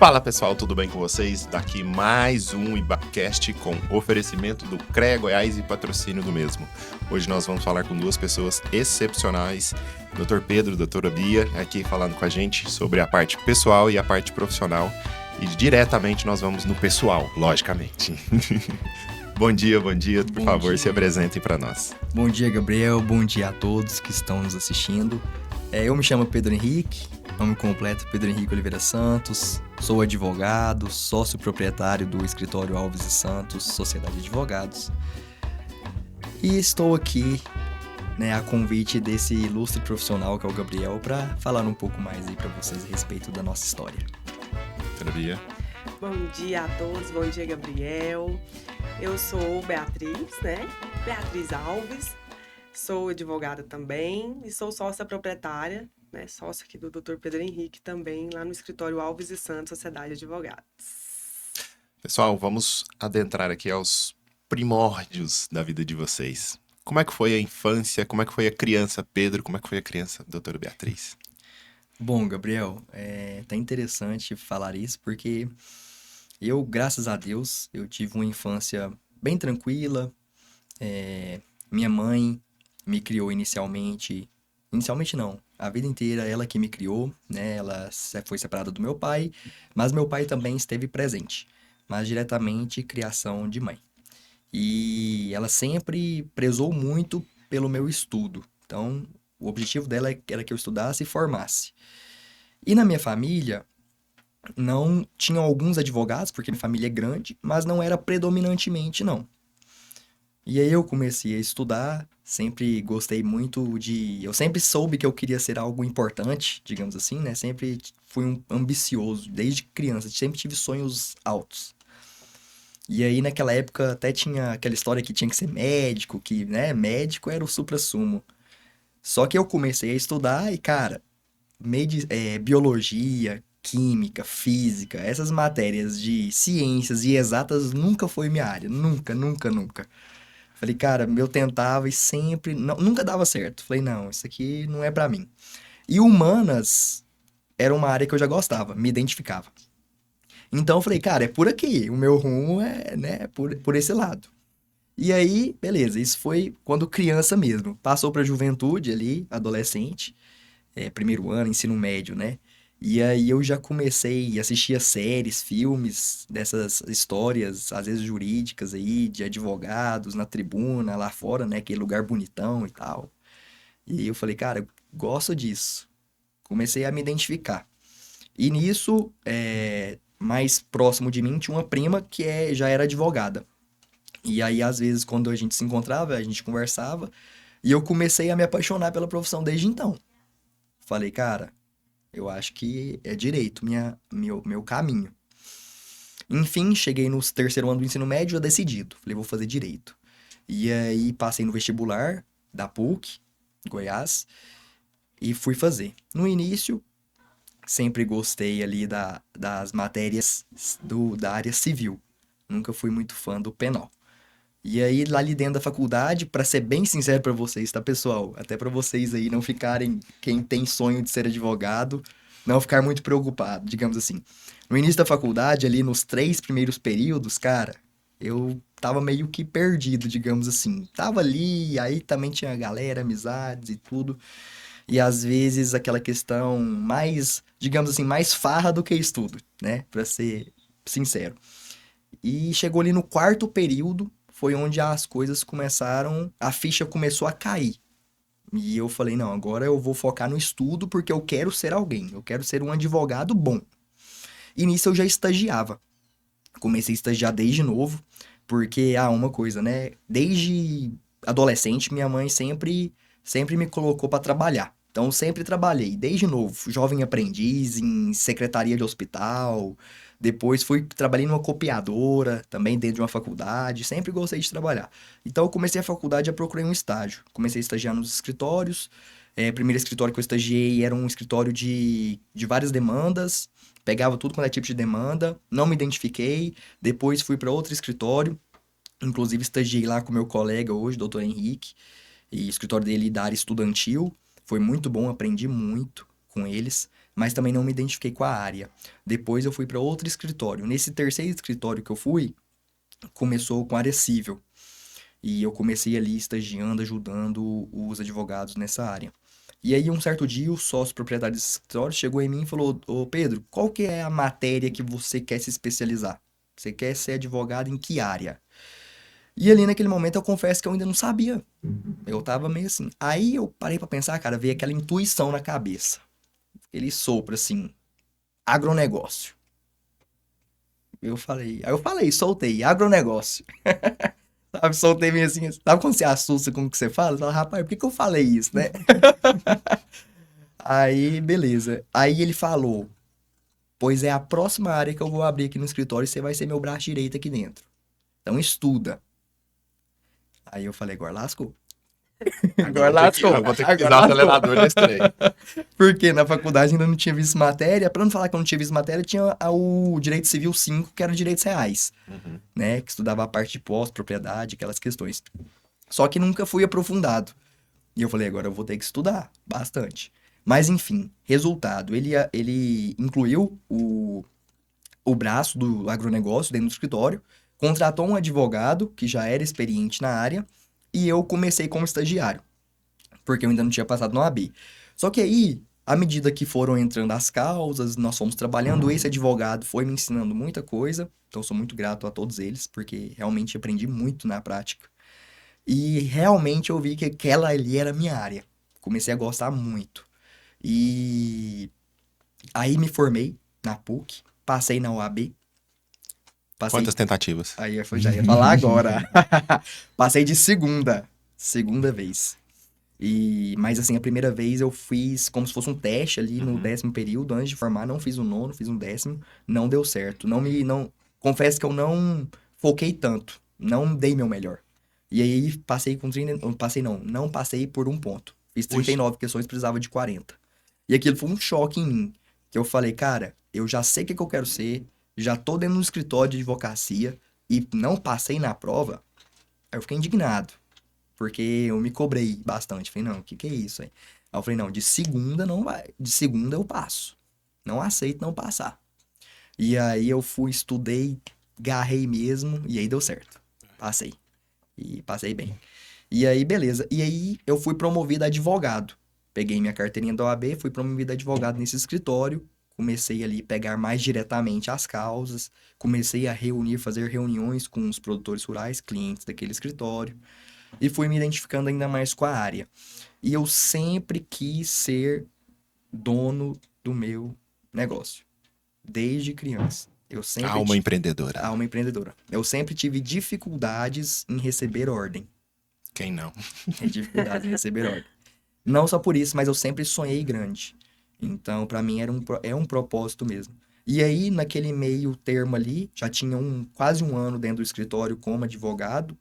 Fala pessoal, tudo bem com vocês? Daqui mais um IBAcast com oferecimento do CREA Goiás e patrocínio do mesmo. Hoje nós vamos falar com duas pessoas excepcionais, Dr. Pedro e doutora Bia, aqui falando com a gente sobre a parte pessoal e a parte profissional. E diretamente nós vamos no pessoal, logicamente. Bom dia, por favor, se apresentem para nós. Bom dia, Gabriel, bom dia a todos que estão nos assistindo. Eu me chamo Pedro Henrique, nome completo Pedro Henrique Oliveira Santos, sou advogado, sócio proprietário do escritório Alves e Santos, Sociedade de Advogados. E estou aqui, a convite desse ilustre profissional que é o Gabriel, para falar um pouco mais aí para vocês a respeito da nossa história. Bia. Bom dia a todos, bom dia, Gabriel. Eu sou Beatriz, Beatriz Alves, sou advogada também e sou sócia proprietária, sócia aqui do Dr. Pedro Henrique também, lá no escritório Alves e Santos, Sociedade de Advogados. Pessoal, vamos adentrar aqui aos primórdios da vida de vocês. Como é que foi a infância, como é que foi a criança, Pedro, como é que foi a criança, doutora Beatriz? Bom, Gabriel, tá interessante falar isso porque eu, graças a Deus, eu tive uma infância bem tranquila. Minha mãe me criou inicialmente não, a vida inteira ela que me criou, Ela foi separada do meu pai, mas meu pai também esteve presente, mas diretamente criação de mãe. E ela sempre prezou muito pelo meu estudo, então o objetivo dela era que eu estudasse e formasse. E na minha família, não tinham alguns advogados, porque minha família é grande, mas não era predominantemente, não. E aí eu comecei a estudar, sempre gostei muito de... Eu sempre soube que eu queria ser algo importante, digamos assim, Sempre fui um ambicioso, desde criança, sempre tive sonhos altos. E aí naquela época até tinha aquela história que tinha que ser médico, que, médico era o suprassumo. Só que eu comecei a estudar e, cara, biologia, química, física, essas matérias de ciências e exatas nunca foi minha área. Nunca, nunca, nunca. Falei, cara, eu tentava e sempre... nunca dava certo. Falei, não, isso aqui não é pra mim. E humanas era uma área que eu já gostava, me identificava. Então eu falei, cara, é por aqui. O meu rumo é, por esse lado. E aí, beleza, isso foi quando criança mesmo. Passou pra juventude ali, adolescente, primeiro ano, ensino médio, E aí eu já comecei a assistir séries, filmes dessas histórias, às vezes jurídicas aí, de advogados na tribuna, lá fora, Aquele lugar bonitão e tal. E aí eu falei, cara, eu gosto disso. Comecei a me identificar. E nisso, mais próximo de mim, tinha uma prima que já era advogada. E aí, às vezes, quando a gente se encontrava, a gente conversava, e eu comecei a me apaixonar pela profissão desde então. Falei, cara, eu acho que é direito, meu caminho. Enfim, cheguei no terceiro ano do ensino médio, já decidido. Falei, vou fazer direito. E aí, passei no vestibular da PUC, Goiás, e fui fazer. No início, sempre gostei ali das matérias da área civil. Nunca fui muito fã do penal. E aí, lá ali dentro da faculdade, pra ser bem sincero pra vocês, tá, pessoal? Até pra vocês aí não ficarem, quem tem sonho de ser advogado, não ficar muito preocupado, digamos assim. No início da faculdade, ali nos 3 primeiros períodos, cara, eu tava meio que perdido, digamos assim. Tava ali, aí também tinha galera, amizades e tudo. E às vezes aquela questão mais, digamos assim, mais farra do que estudo, Pra ser sincero. E chegou ali no 4º período, foi onde as coisas começaram, a ficha começou a cair. E eu falei, não, agora eu vou focar no estudo porque eu quero ser alguém, eu quero ser um advogado bom. E nisso eu já estagiava. Comecei a estagiar desde novo, porque, uma coisa, Desde adolescente, minha mãe sempre me colocou para trabalhar. Então, sempre trabalhei, desde novo, jovem aprendiz, em secretaria de hospital. Depois trabalhei numa copiadora, também dentro de uma faculdade. Sempre gostei de trabalhar. Então, eu comecei a faculdade e já procurei um estágio. Comecei a estagiar nos escritórios. O primeiro escritório que eu estagiei era um escritório de várias demandas. Pegava tudo quanto é tipo de demanda. Não me identifiquei. Depois fui para outro escritório. Inclusive, estagiei lá com meu colega hoje, doutor Henrique. E o escritório dele da área estudantil. Foi muito bom, aprendi muito com eles. mas também não me identifiquei com a área. Depois eu fui para outro escritório. Nesse terceiro escritório que eu fui, começou com área civil. E eu comecei ali estagiando, ajudando os advogados nessa área. E aí, um certo dia, o sócio proprietário desse escritório chegou em mim e falou: Ô Pedro, qual que é a matéria que você quer se especializar? Você quer ser advogado em que área? E ali naquele momento eu confesso que eu ainda não sabia. Eu tava meio assim. Aí eu parei pra pensar, cara, veio aquela intuição na cabeça. Ele sopra assim, agronegócio. Aí eu falei, soltei, agronegócio. Sabe, soltei meio assim. Sabe quando você assusta com o que você fala? Você fala, rapaz, por que que eu falei isso, né? Aí, beleza. Aí ele falou, pois é a próxima área que eu vou abrir aqui no escritório e você vai ser meu braço direito aqui dentro. Então estuda. Aí eu falei, agora lascou. Agora lascou. Eu vou ter que Agora pisar o lascou. acelerador desse trem. Porque na faculdade ainda não tinha visto matéria. Pra não falar que eu não tinha visto matéria, tinha o Direito Civil 5, que era direitos reais, Uhum. né? Que estudava a parte de posse, propriedade, aquelas questões. Só que nunca fui aprofundado. E eu falei, agora eu vou ter que estudar bastante. Mas enfim, resultado. Ele incluiu o braço do agronegócio dentro do escritório, contratou um advogado que já era experiente na área, e eu comecei como estagiário, porque eu ainda não tinha passado no AB. Só que aí, à medida que foram entrando as causas, nós fomos trabalhando, esse advogado foi me ensinando muita coisa, então eu sou muito grato a todos eles, porque realmente aprendi muito na prática. E realmente eu vi que aquela ali era a minha área. Comecei a gostar muito. E aí me formei na PUC, passei na UAB, passei. Quantas tentativas? Aí eu já ia falar agora. Passei de segunda vez. Mas assim, a primeira vez eu fiz como se fosse um teste ali no 10º período, antes de formar, não fiz o nono, fiz um 10º, não deu certo. Confesso que eu não foquei tanto, não dei meu melhor. E aí passei com 30, não passei por um ponto. Fiz 39 questões, precisava de 40. E aquilo foi um choque em mim, que eu falei, cara, eu já sei o que eu quero ser, já tô dentro do escritório de advocacia e não passei na prova. Aí eu fiquei indignado. Porque eu me cobrei bastante. Falei, não, o que que é isso aí? Aí eu falei, não, de segunda não vai. De segunda eu passo. Não aceito não passar. E aí eu fui, estudei, garrei mesmo, e aí deu certo. Passei. E passei bem. E aí, beleza. E aí eu fui promovido a advogado. Peguei minha carteirinha da OAB, fui promovido a advogado nesse escritório. Comecei ali a pegar mais diretamente as causas. Comecei a fazer reuniões com os produtores rurais, clientes daquele escritório. E fui me identificando ainda mais com a área. E eu sempre quis ser dono do meu negócio. Desde criança. Eu sempre Alma empreendedora. Alma empreendedora. Eu sempre tive dificuldades em receber ordem. Quem não? Dificuldades em receber ordem. Não só por isso, mas eu sempre sonhei grande. Então, pra mim, é um propósito mesmo. E aí, naquele meio termo ali, já tinha quase um ano dentro do escritório como advogado.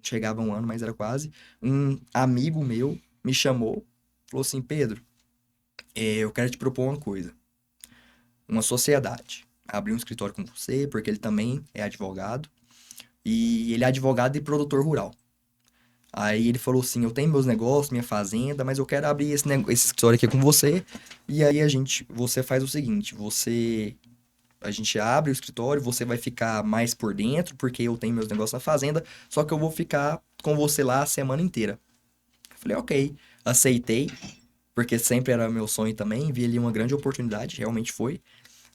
Chegava um ano, mas era quase. Um amigo meu me chamou, falou assim, Pedro, eu quero te propor uma coisa. Uma sociedade. Abrir um escritório com você, porque ele também é advogado. E ele é advogado e produtor rural. Aí ele falou assim, eu tenho meus negócios, minha fazenda, mas eu quero abrir esse escritório aqui com você. E aí você faz o seguinte, a gente abre o escritório, você vai ficar mais por dentro, porque eu tenho meus negócios na fazenda, só que eu vou ficar com você lá a semana inteira. Falei, ok, aceitei, porque sempre era meu sonho também, vi ali uma grande oportunidade, realmente foi.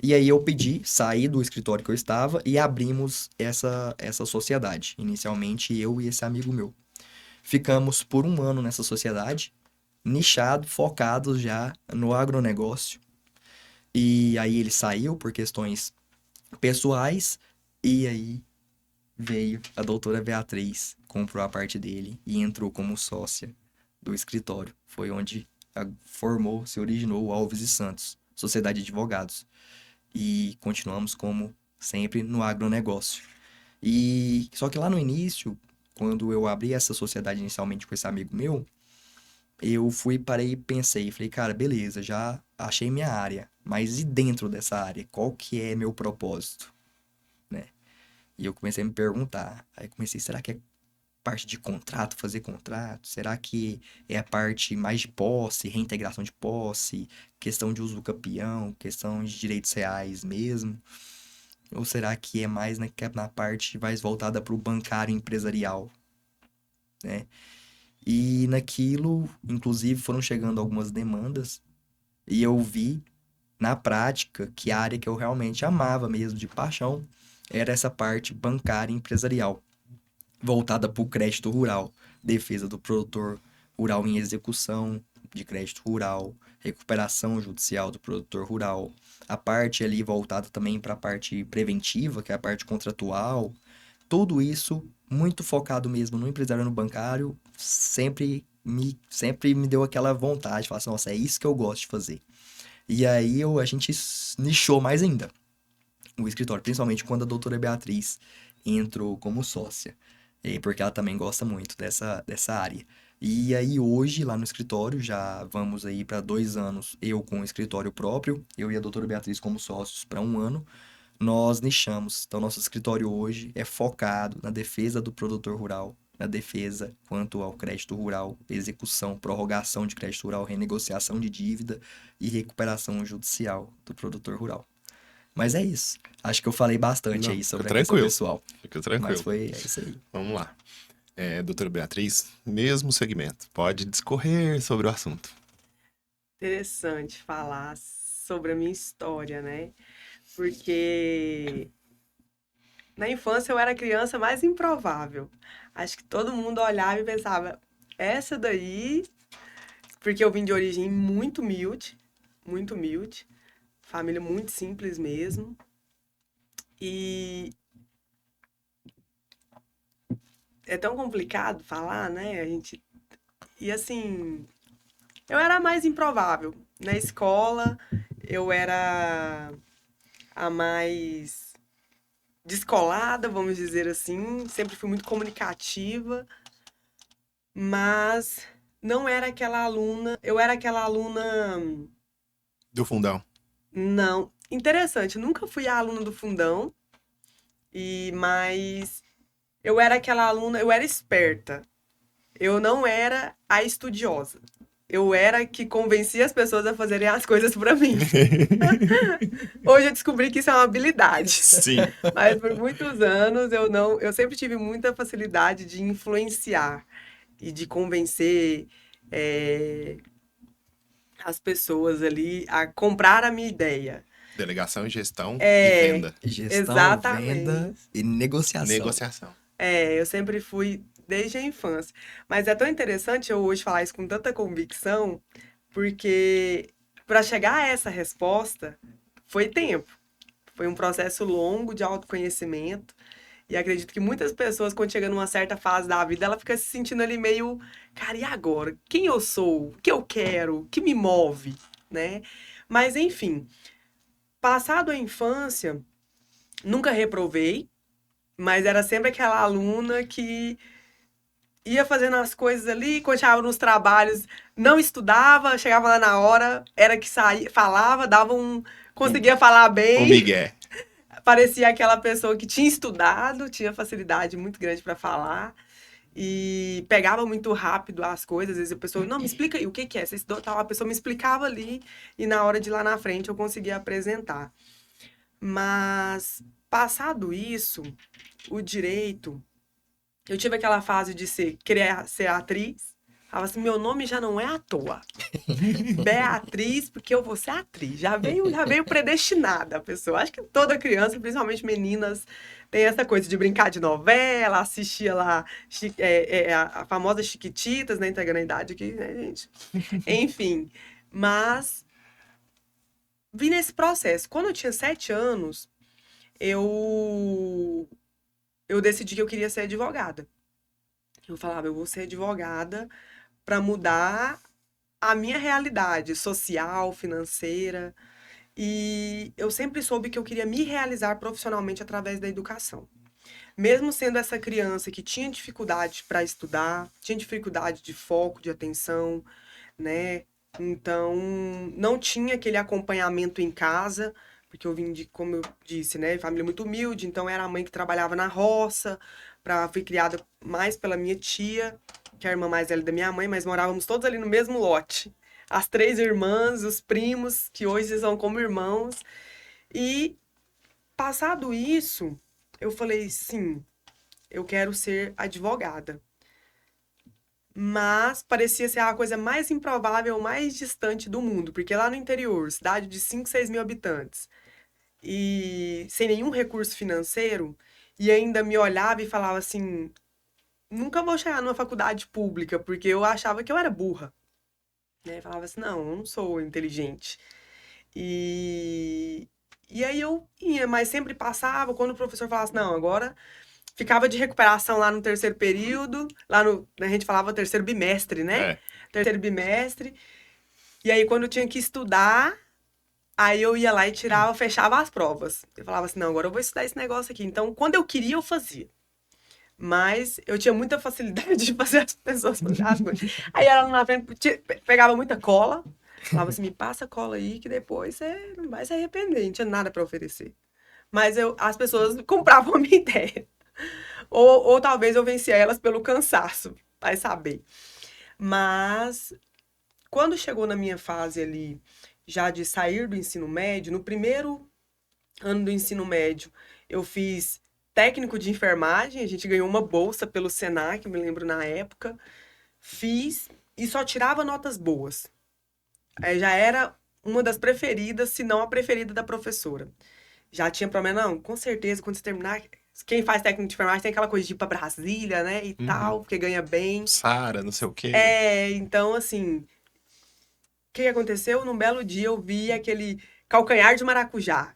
E aí eu saí do escritório que eu estava e abrimos essa sociedade. Inicialmente eu e esse amigo meu. Ficamos por um ano nessa sociedade, nichado, focados já no agronegócio. E aí ele saiu por questões pessoais, e aí veio a doutora Beatriz, comprou a parte dele e entrou como sócia do escritório. Foi onde se originou o Alves e Santos, Sociedade de Advogados. E continuamos como sempre no agronegócio. E só que lá no início, quando eu abri essa sociedade inicialmente com esse amigo meu, eu parei e pensei, falei, cara, beleza, já achei minha área, mas e dentro dessa área, qual que é meu propósito, né? E eu comecei a me perguntar, aí comecei, será que é parte de contrato, fazer contrato? Será que é a parte mais de posse, reintegração de posse, questão de uso do campeão, questão de direitos reais mesmo? Ou será que é mais na parte mais voltada para o bancário empresarial, né? E naquilo, inclusive, foram chegando algumas demandas e eu vi na prática que a área que eu realmente amava mesmo, de paixão, era essa parte bancária empresarial, voltada para o crédito rural, defesa do produtor rural em execução de crédito rural, recuperação judicial do produtor rural, a parte ali voltada também para a parte preventiva, que é a parte contratual, tudo isso muito focado mesmo no empresário no bancário, sempre me deu aquela vontade, de falar assim, nossa, é isso que eu gosto de fazer. E aí a gente nichou mais ainda o escritório, principalmente quando a doutora Beatriz entrou como sócia, porque ela também gosta muito dessa área. E aí hoje, lá no escritório, já vamos aí para 2 anos, eu com o escritório próprio, eu e a doutora Beatriz como sócios para 1 ano, nós nichamos. Então, nosso escritório hoje é focado na defesa do produtor rural, na defesa quanto ao crédito rural, execução, prorrogação de crédito rural, renegociação de dívida e recuperação judicial do produtor rural. Mas é isso. Acho que eu falei bastante Não, aí sobre fica a questão tranquilo. pessoal. Fica tranquilo. Mas é isso aí. Vamos lá. Doutora Beatriz, mesmo segmento, pode discorrer sobre o assunto. Interessante falar sobre a minha história, né? Porque na infância eu era a criança mais improvável. Acho que todo mundo olhava e pensava, essa daí, porque eu vim de origem muito humilde, família muito simples mesmo. E é tão complicado falar, né? E assim, eu era a mais improvável. Na escola, eu era a mais descolada, vamos dizer assim. Sempre fui muito comunicativa, mas não era aquela aluna. Eu era aquela aluna. Do fundão. Não. Interessante, nunca fui a aluna do fundão, mas eu era aquela aluna, eu era esperta. Eu não era a estudiosa. Eu era que convencia as pessoas a fazerem as coisas pra mim. Hoje eu descobri que isso é uma habilidade. Sim. Mas por muitos anos eu sempre tive muita facilidade de influenciar e de convencer as pessoas ali a comprar a minha ideia. Delegação e gestão e venda. Gestão, Exatamente. venda e negociação. Negociação. Eu sempre fui desde a infância. Mas é tão interessante eu hoje falar isso com tanta convicção, porque para chegar a essa resposta foi tempo. Foi um processo longo de autoconhecimento. E acredito que muitas pessoas, quando chegam numa certa fase da vida, ela fica se sentindo ali meio, cara, e agora? Quem eu sou? O que eu quero? O que me move? Né? Mas, enfim, passado a infância, nunca reprovei, mas era sempre aquela aluna que ia fazendo as coisas ali, continuava nos trabalhos, não estudava, chegava lá na hora, era que saía, falava, conseguia falar bem. O Miguel. Parecia aquela pessoa que tinha estudado, tinha facilidade muito grande para falar e pegava muito rápido as coisas. Às vezes a pessoa, não, me explica aí, o que que é? Você estudou tal? A pessoa me explicava ali e na hora de ir lá na frente eu conseguia apresentar. Mas, passado isso, o direito, eu tive aquela fase de querer ser atriz. Falava assim, meu nome já não é à toa. Beatriz, porque eu vou ser atriz. Já veio predestinada a pessoa. Acho que toda criança, principalmente meninas, tem essa coisa de brincar de novela, assistia lá a famosa Chiquititas, né? Entregando a idade aqui, né, gente? Enfim, mas vim nesse processo. Quando eu tinha 7 anos, eu decidi que eu queria ser advogada. Eu falava, eu vou ser advogada para mudar a minha realidade social, financeira. E eu sempre soube que eu queria me realizar profissionalmente através da educação. Mesmo sendo essa criança que tinha dificuldade para estudar, tinha dificuldade de foco, de atenção, né? Então, não tinha aquele acompanhamento em casa, porque eu vim de, como eu disse, né, família muito humilde, então era a mãe que trabalhava na roça Fui criada mais pela minha tia, que é a irmã mais velha da minha mãe, mas morávamos todos ali no mesmo lote. As 3 irmãs, os primos, que hoje são como irmãos. E, passado isso, eu falei, sim, eu quero ser advogada. Mas parecia ser a coisa mais improvável, mais distante do mundo, porque lá no interior, cidade de 5, 6 mil habitantes, e sem nenhum recurso financeiro, e ainda me olhava e falava assim, nunca vou chegar numa faculdade pública, porque eu achava que eu era burra. Né? Falava assim, não, eu não sou inteligente. E, e aí eu ia, mas sempre passava, quando o professor falasse, não, agora ficava de recuperação lá no terceiro período, a gente falava terceiro bimestre, né? É. Terceiro bimestre. E aí quando eu tinha que estudar, aí eu ia lá e tirava, fechava as provas. Eu falava assim, não, agora eu vou estudar esse negócio aqui. Então, quando eu queria, eu fazia. Mas eu tinha muita facilidade de fazer as pessoas fazerem as coisas. Aí ela na frente pegava muita cola, falava assim, me passa a cola aí que depois você não vai se arrepender, não tinha nada pra oferecer. Mas as pessoas compravam a minha ideia. Ou talvez eu vencia elas pelo cansaço, vai saber. Mas quando chegou na minha fase ali, já de sair do ensino médio, no primeiro ano do ensino médio, eu fiz técnico de enfermagem, a gente ganhou uma bolsa pelo Senac, me lembro na época. Fiz e só tirava notas boas. Já era uma das preferidas, se não a preferida da professora. Já tinha problema, não, com certeza, quando você terminar, quem faz técnico de enfermagem tem aquela coisa de ir pra Brasília, né, e tal, porque ganha bem. Sara, não sei o quê. Então, assim, o que aconteceu? Num belo dia eu vi aquele calcanhar de maracujá.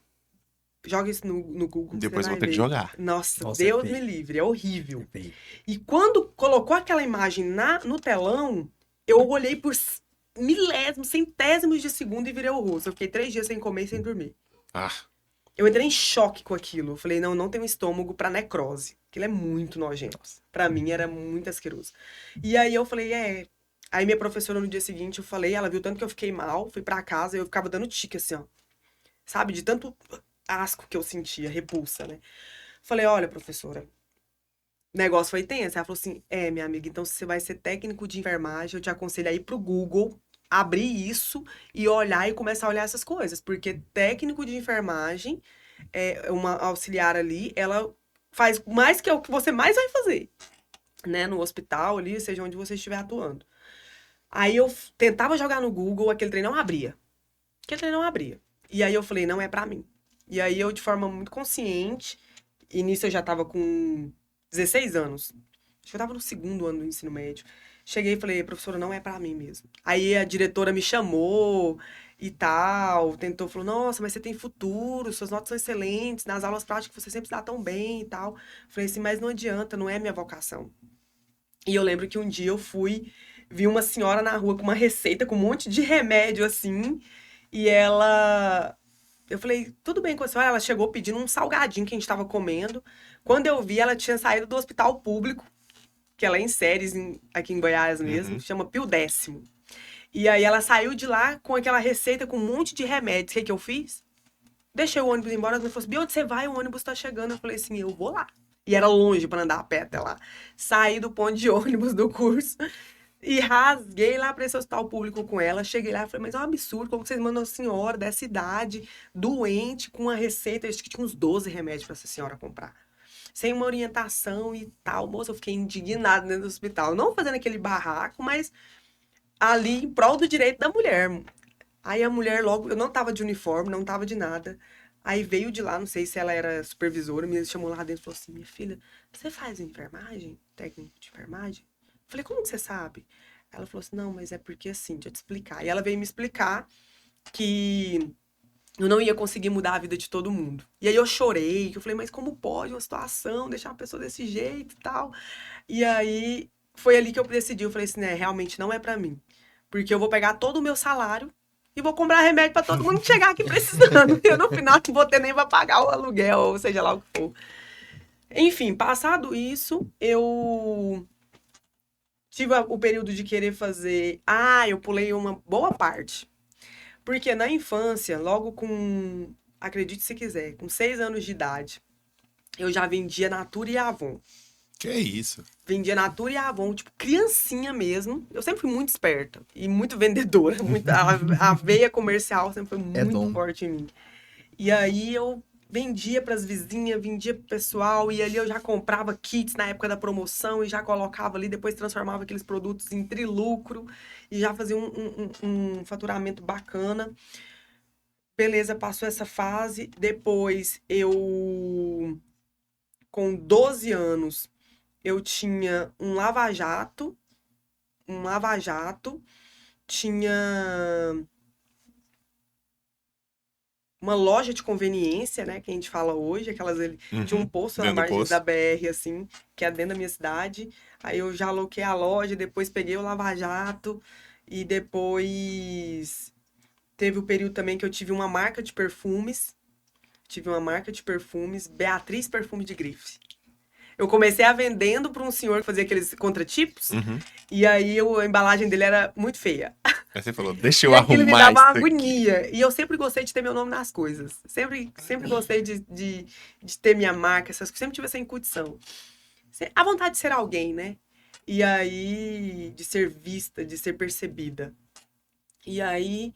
Joga isso no Google. Depois você vou vai ter que ver. jogar. Nossa, Nossa, é Deus feio. me livre, é horrível. Feio. E quando colocou aquela imagem no telão, eu olhei por milésimos, centésimos de segundo e virei o rosto. Eu fiquei 3 dias sem comer e sem dormir. Ah, Eu entrei em choque com aquilo. Eu falei, não tenho estômago pra necrose. Aquilo é muito nojento. Pra mim era muito asqueroso. E aí eu falei, Aí minha professora no dia seguinte, eu falei, ela viu tanto que eu fiquei mal, fui pra casa e eu ficava dando tique assim, ó. Sabe, de tanto asco que eu sentia, repulsa, né? Falei, olha, professora, o negócio foi tenso. Ela falou assim, minha amiga, então se você vai ser técnico de enfermagem, eu te aconselho a ir pro Google, abrir isso e olhar e começar a olhar essas coisas. Porque técnico de enfermagem, uma auxiliar ali, ela faz mais que é o que você mais vai fazer, né? No hospital ali, seja onde você estiver atuando. Aí eu tentava jogar no Google, aquele trem não abria. E aí eu falei, não é pra mim. E aí eu, de forma muito consciente, e nisso eu já tava com 16 anos. Acho que eu tava no 2º ano do ensino médio. Cheguei e falei, professora, não é pra mim mesmo. Aí a diretora me chamou e tal, falou, nossa, mas você tem futuro, suas notas são excelentes, nas aulas práticas você sempre se dá tão bem e tal. Falei assim, mas não adianta, não é minha vocação. E eu lembro que um dia eu vi uma senhora na rua com uma receita, com um monte de remédio, assim, e eu falei, tudo bem com a senhora? Ela chegou pedindo um salgadinho que a gente tava comendo. Quando eu vi, ela tinha saído do hospital público, que ela é em Séries, aqui em Goiás mesmo, chama Pio 10º. E aí ela saiu de lá com aquela receita com um monte de remédios. O que eu fiz? Deixei o ônibus embora, ela falou assim, onde você vai? O ônibus tá chegando. Eu falei assim, eu vou lá. E era longe pra andar a pé até lá. Saí do ponto de ônibus do curso e rasguei lá para esse hospital público com ela. Cheguei lá e falei, mas é um absurdo, como que vocês mandam a senhora dessa idade, doente, com uma receita, acho que tinha uns 12 remédios para essa senhora comprar. Sem uma orientação e tal. Moça, eu fiquei indignada dentro do hospital. Não fazendo aquele barraco, mas ali em prol do direito da mulher. Aí a mulher logo, eu não tava de uniforme, não tava de nada. Aí veio de lá, não sei se ela era supervisora, me chamou lá dentro e falou assim, minha filha, você faz enfermagem? Técnico de enfermagem? Falei, como que você sabe? Ela falou assim, não, mas é porque assim, deixa eu te explicar. E ela veio me explicar que eu não ia conseguir mudar a vida de todo mundo. E aí eu chorei, que eu falei, mas como pode uma situação deixar uma pessoa desse jeito e tal? E aí foi ali que eu decidi, eu falei assim, né, realmente não é pra mim. Porque eu vou pegar todo o meu salário e vou comprar remédio pra todo mundo que chegar aqui precisando. E eu no final não vou ter nem pra pagar o aluguel, ou seja lá o que for. Enfim, passado isso, eu tive o período de querer fazer... eu pulei uma boa parte. Porque na infância, logo com... Acredite se quiser, com 6 anos de idade, eu já vendia Natura e Avon. Que isso? Vendia Natura e Avon, tipo, criancinha mesmo. Eu sempre fui muito esperta e muito vendedora. A veia comercial sempre foi É muito dom. forte em mim. E aí eu vendia pras vizinhas, vendia pro pessoal, e ali eu já comprava kits na época da promoção e já colocava ali, depois transformava aqueles produtos em trilucro e já fazia um faturamento bacana. Beleza, passou essa fase. Depois eu, com 12 anos, eu tinha um lava-jato, tinha uma loja de conveniência, né, que a gente fala hoje, aquelas ali, tinha um posto na Dentro do margem posto. da BR, assim, que é dentro da minha cidade. Aí eu já aloquei a loja, depois peguei o lava-jato e depois teve o período também que eu tive uma marca de perfumes. Tive uma marca de perfumes, Beatriz Perfume de Grife. Eu comecei a vendendo para um senhor que fazia aqueles contratipos, e aí a embalagem dele era muito feia. Aí você falou, deixa eu E aquilo me arrumar dava uma isso aqui. agonia. E eu sempre gostei de ter meu nome nas coisas. Sempre gostei de ter minha marca, essas coisas. Sempre tive essa intuição. A vontade de ser alguém, né? E aí, de ser vista, de ser percebida. E aí,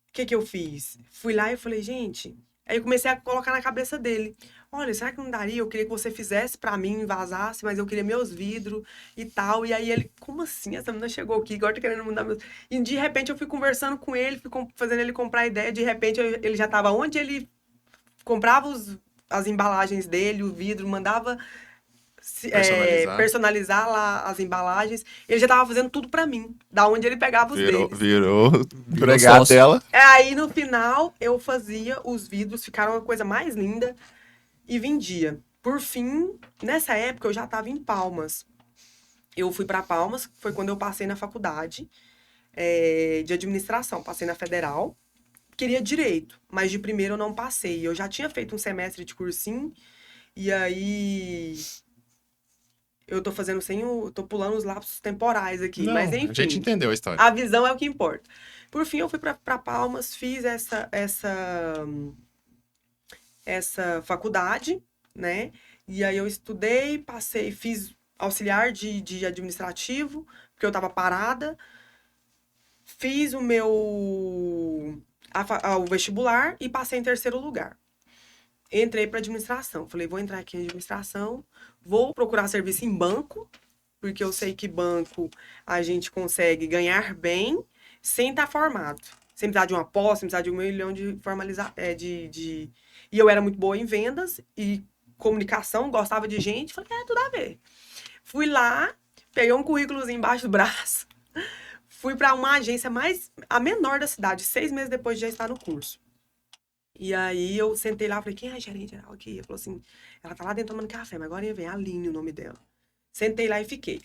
o que eu fiz? Fui lá e falei, gente. Aí eu comecei a colocar na cabeça dele. Olha, será que não daria? Eu queria que você fizesse pra mim, vazasse, mas eu queria meus vidros e tal. E aí ele, como assim? Essa menina chegou aqui, agora tá querendo mudar meus. E de repente eu fui conversando com ele, fazendo ele comprar a ideia. De repente ele já tava onde ele comprava as embalagens dele, o vidro, mandava personalizar lá as embalagens. Ele já tava fazendo tudo pra mim, da onde ele pegava os Virou deles. empregado sócio. dela. Aí no final eu fazia os vidros, ficaram uma coisa mais linda e vendia. Por fim, nessa época eu já estava em Palmas. Eu fui para Palmas, foi quando eu passei na faculdade de administração, passei na Federal. Queria direito, mas de primeiro eu não passei. Eu já tinha feito um semestre de cursinho e aí eu tô fazendo tô pulando os lapsos temporais aqui, Não, mas a gente enfim. entendeu a história. A visão é o que importa. Por fim, eu fui para Palmas, fiz essa faculdade, né? E aí eu estudei, passei, fiz auxiliar de administrativo, porque eu estava parada. Fiz o vestibular e passei em terceiro lugar. Entrei para administração. Falei, vou entrar aqui em administração, vou procurar serviço em banco, porque eu sei que banco a gente consegue ganhar bem sem estar formado. Sem precisar de uma pós, sem precisar de 1 milhão de formalizar. E eu era muito boa em vendas e comunicação, gostava de gente. Falei, tudo a ver. Fui lá, peguei um currículozinho embaixo do braço, fui para uma agência a menor da cidade, 6 meses depois de já estar no curso. E aí eu sentei lá, falei, quem é a gerente geral aqui? Ele falou assim, ela tá lá dentro tomando café, mas agora vem a Aline, o nome dela. Sentei lá e fiquei.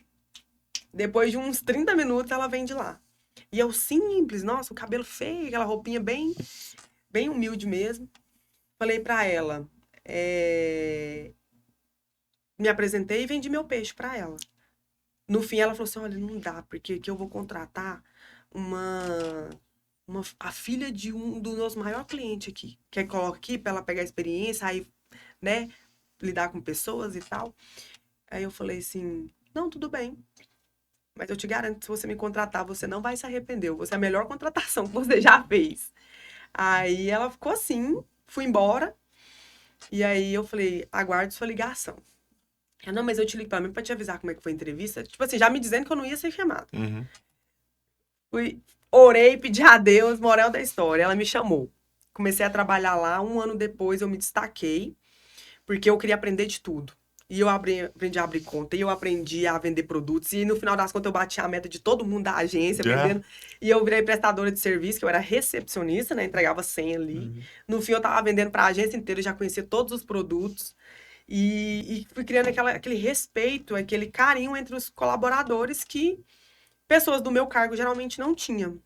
Depois de uns 30 minutos, ela vem de lá. E eu simples, nossa, o cabelo feio, aquela roupinha bem humilde mesmo. Falei pra ela, me apresentei e vendi meu peixe pra ela. No fim, ela falou assim, olha, não dá, porque aqui eu vou contratar a filha de um dos meus maiores clientes aqui. Que coloca aqui pra ela pegar experiência, aí, né, lidar com pessoas e tal. Aí eu falei assim, não, tudo bem. Mas eu te garanto, se você me contratar, você não vai se arrepender. Você é a melhor contratação que você já fez. Aí ela ficou assim, fui embora. E aí eu falei, aguarde sua ligação. Ela, não, mas eu te ligo pra te avisar como é que foi a entrevista. Tipo assim, já me dizendo que eu não ia ser chamada. Orei, pedi a Deus, moral da história. Ela me chamou. Comecei a trabalhar lá. 1 ano depois eu me destaquei. Porque eu queria aprender de tudo. E eu aprendi a abrir conta, e eu aprendi a vender produtos, e no final das contas eu bati a meta de todo mundo da agência, vendendo. E eu virei prestadora de serviço, que eu era recepcionista, né? Entregava 100 ali. No fim eu tava vendendo pra agência inteira, já conhecia todos os produtos. E fui criando aquele respeito, aquele carinho entre os colaboradores que pessoas do meu cargo geralmente não tinham.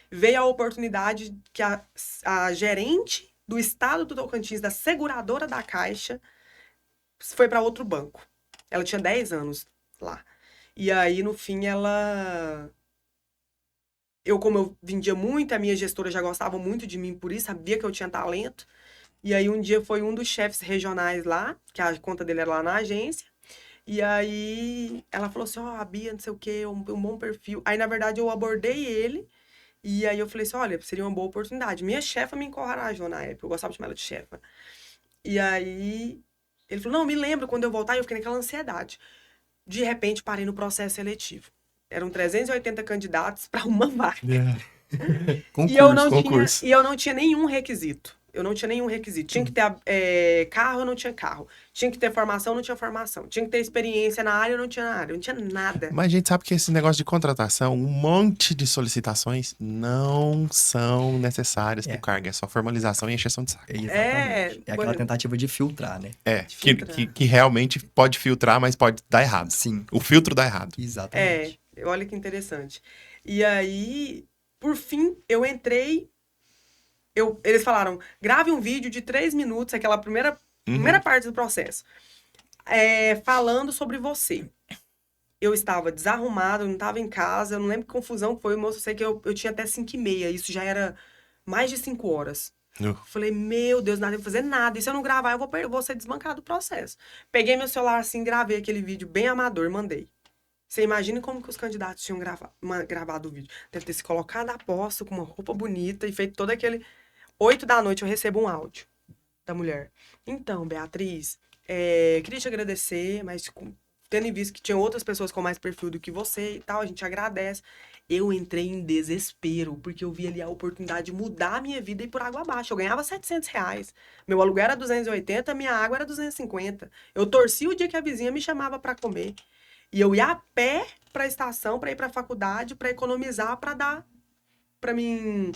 Veio a oportunidade que a gerente do estado do Tocantins, da seguradora da Caixa, foi para outro banco. Ela tinha 10 anos lá. E aí, no fim, como eu vendia muito, a minha gestora já gostava muito de mim por isso, sabia que eu tinha talento. E aí, um dia, foi um dos chefes regionais lá, que a conta dele era lá na agência, E aí ela falou assim, ó, a Bia, não sei o quê, um bom perfil. Aí, na verdade, eu abordei ele. E aí eu falei assim, olha, seria uma boa oportunidade. Minha chefa me encorajou na época, eu gostava de chamar ela de chefa. E aí ele falou, não, me lembro quando eu voltar, e eu fiquei naquela ansiedade. De repente, parei no processo seletivo. Eram 380 candidatos para uma vaga. Concurso. E eu não tinha nenhum requisito. Eu não tinha nenhum requisito. Tinha que ter carro, eu não tinha carro. Tinha que ter formação, eu não tinha formação. Tinha que ter experiência na área, eu não tinha na área. Eu não tinha nada. Mas a gente sabe que esse negócio de contratação, um monte de solicitações não são necessárias pro cargo. É só formalização e encheção de saco. Exatamente. É aquela tentativa de filtrar, né? Que realmente pode filtrar, mas pode dar errado. Sim. O filtro dá errado. Exatamente. Olha que interessante. E aí, por fim, eu entrei... Eles falaram, grave um vídeo de 3 minutos, aquela primeira parte do processo, falando sobre você. Eu estava desarrumada, eu não estava em casa, eu não lembro que confusão que foi, moço, eu sei que eu tinha até 5h30, isso já era mais de 5 horas. Falei, meu Deus, nada, eu vou fazer nada, e se eu não gravar, eu vou ser desbancado do processo. Peguei meu celular assim, gravei aquele vídeo bem amador, mandei. Você imagina como que os candidatos tinham gravado o vídeo. Deve ter se colocado a posto com uma roupa bonita e feito todo aquele... 8 da noite eu recebo um áudio da mulher. Então, Beatriz, queria te agradecer, mas tendo em vista que tinha outras pessoas com mais perfil do que você e tal, a gente agradece. Eu entrei em desespero, porque eu vi ali a oportunidade de mudar a minha vida e ir por água abaixo. Eu ganhava R$700. Meu aluguel era 280, minha água era 250. Eu torci o dia que a vizinha me chamava para comer. E eu ia a pé para a estação, para ir para a faculdade, para economizar, para mim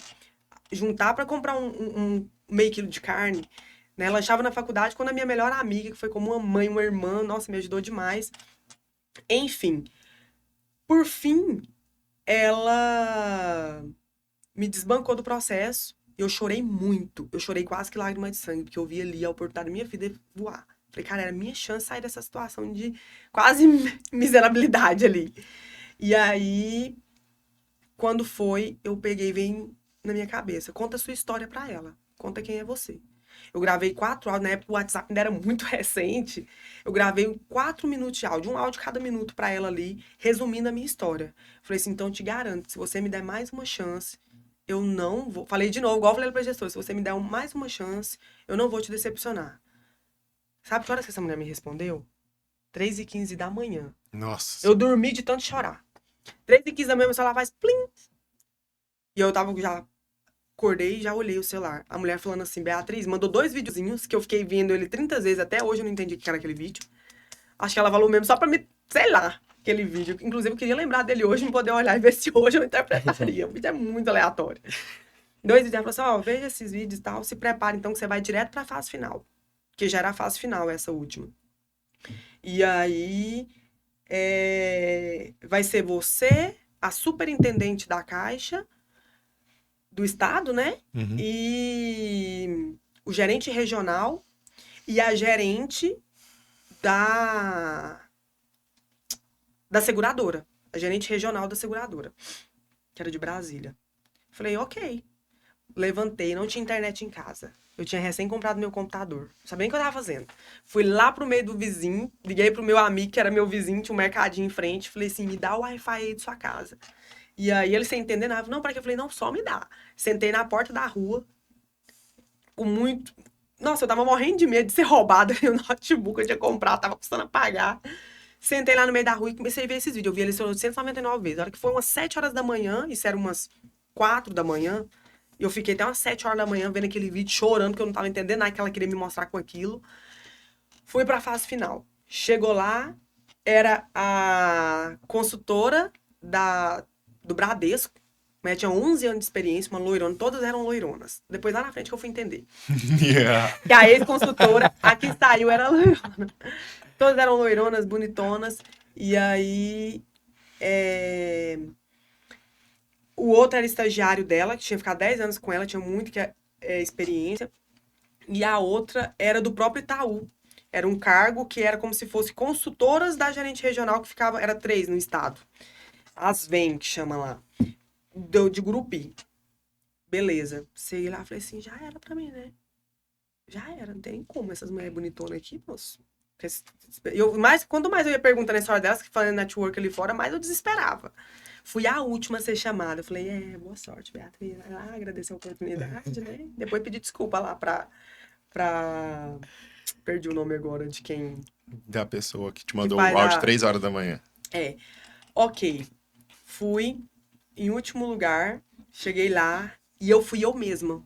juntar para comprar um meio quilo de carne. Né? Ela estava na faculdade quando a minha melhor amiga, que foi como uma mãe, uma irmã, nossa, me ajudou demais. Enfim, por fim, ela me desbancou do processo. Eu chorei muito. Eu chorei quase que lágrima de sangue, porque eu vi ali a oportunidade da minha vida voar. Falei, cara, era a minha chance de sair dessa situação de quase miserabilidade ali. E aí, quando foi, eu peguei e veio na minha cabeça. Conta a sua história pra ela. Conta quem é você. Eu gravei 4 áudios, na época o WhatsApp ainda era muito recente. Eu gravei 4 minutos de áudio, um áudio cada minuto pra ela ali, resumindo a minha história. Falei assim, então eu te garanto, se você me der mais uma chance, eu não vou... Falei de novo, igual eu falei pra gestora, se você me der mais uma chance, eu não vou te decepcionar. Sabe que horas que essa mulher me respondeu? 3h15 da manhã. Nossa. Eu dormi de tanto chorar. 3h15 da manhã, meu celular faz plim. E eu tava já... Acordei e já olhei o celular. A mulher falando assim, Beatriz, mandou 2 videozinhos que eu fiquei vendo ele 30 vezes. Até hoje eu não entendi o que era aquele vídeo. Acho que ela falou mesmo só pra me, sei lá, aquele vídeo. Inclusive eu queria lembrar dele hoje, me poder olhar e ver se hoje eu interpretaria. O vídeo é muito aleatório. 2 vídeos, ela falou assim, veja esses vídeos e tal, se prepare então que você vai direto pra fase final. Que já era a fase final, essa última. E aí, vai ser você, a superintendente da Caixa, do estado, né? E o gerente regional e a gerente da seguradora. A gerente regional da seguradora, que era de Brasília. Falei, ok. Levantei, não tinha internet em casa. Eu tinha recém comprado meu computador. Não sabia nem o que eu tava fazendo. Fui lá pro meio do vizinho, liguei pro meu amigo, que era meu vizinho, tinha um mercadinho em frente. Falei assim, me dá o Wi-Fi aí de sua casa. E aí ele, sem entender nada, não, para que? Eu falei, não, só me dá. Sentei na porta da rua, com muito... Nossa, eu tava morrendo de medo de ser roubada. O notebook eu tinha comprado, tava custando a pagar. Sentei lá no meio da rua e comecei a ver esses vídeos. Eu vi eles 899 vezes. A hora que foi umas 7 horas da manhã, isso era umas 4 da manhã, eu fiquei até umas 7 horas da manhã vendo aquele vídeo, chorando, porque eu não tava entendendo nada que ela queria me mostrar com aquilo. Fui pra fase final. Chegou lá, era a consultora do Bradesco, né? Tinha 11 anos de experiência, uma loirona, todas eram loironas. Depois lá na frente que eu fui entender. Que a ex-consultora, a que saiu, era loirona. Todas eram loironas, bonitonas. E aí, o outro era estagiário dela, que tinha ficado 10 anos com ela, tinha muito experiência. E a outra era do próprio Itaú. Era um cargo que era como se fosse consultoras da gerente regional, que ficava, era 3 no estado. As VEM, que chama lá. De Gurupi. Beleza. Cheguei lá e falei assim, já era pra mim, né? Já era, não tem nem como essas mulheres bonitonas aqui, moço. Quanto mais eu ia perguntando a história delas, que fazendo network ali fora, mais eu desesperava. Fui a última a ser chamada. Eu falei, boa sorte, Beatriz. Vai lá, agradecer a oportunidade, né? Depois pedi desculpa lá pra... Perdi o nome agora de quem... Da pessoa que te que mandou o faz áudio 3 horas da manhã. Ok. Fui em último lugar, cheguei lá e eu fui eu mesma.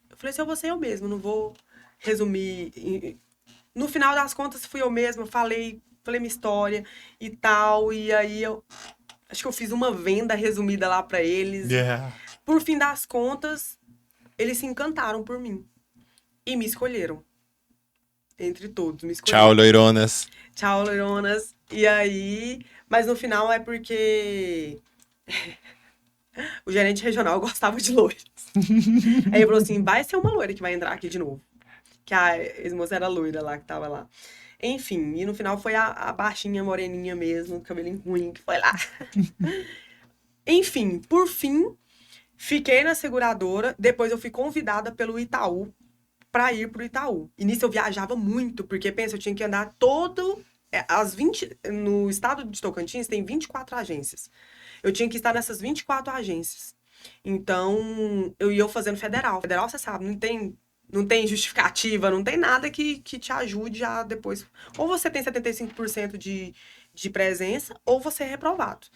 Eu falei assim, eu vou ser eu mesma, não vou resumir. No final das contas, fui eu mesma, falei minha história e tal, e aí eu acho que eu fiz uma venda resumida lá pra eles. Por fim das contas, eles se encantaram por mim e me escolheram. Entre todos, me escolheram. Tchau, loironas. Tchau, loironas. E aí, mas no final é porque o gerente regional gostava de loiras. Aí ele falou assim, vai ser uma loira que vai entrar aqui de novo. Que a ex-moça era loira lá, que tava lá. Enfim, e no final foi a baixinha, moreninha mesmo, cabelinho ruim, que foi lá. Enfim, por fim, fiquei na seguradora. Depois eu fui convidada pelo Itaú pra ir pro Itaú. E nisso eu viajava muito, porque, pensa, eu tinha que andar no estado de Tocantins tem 24 agências. Eu tinha que estar nessas 24 agências. Então, eu ia fazendo federal. Federal, você sabe, não tem justificativa, não tem nada que te ajude a depois. Ou você tem 75% de presença, ou você é reprovado.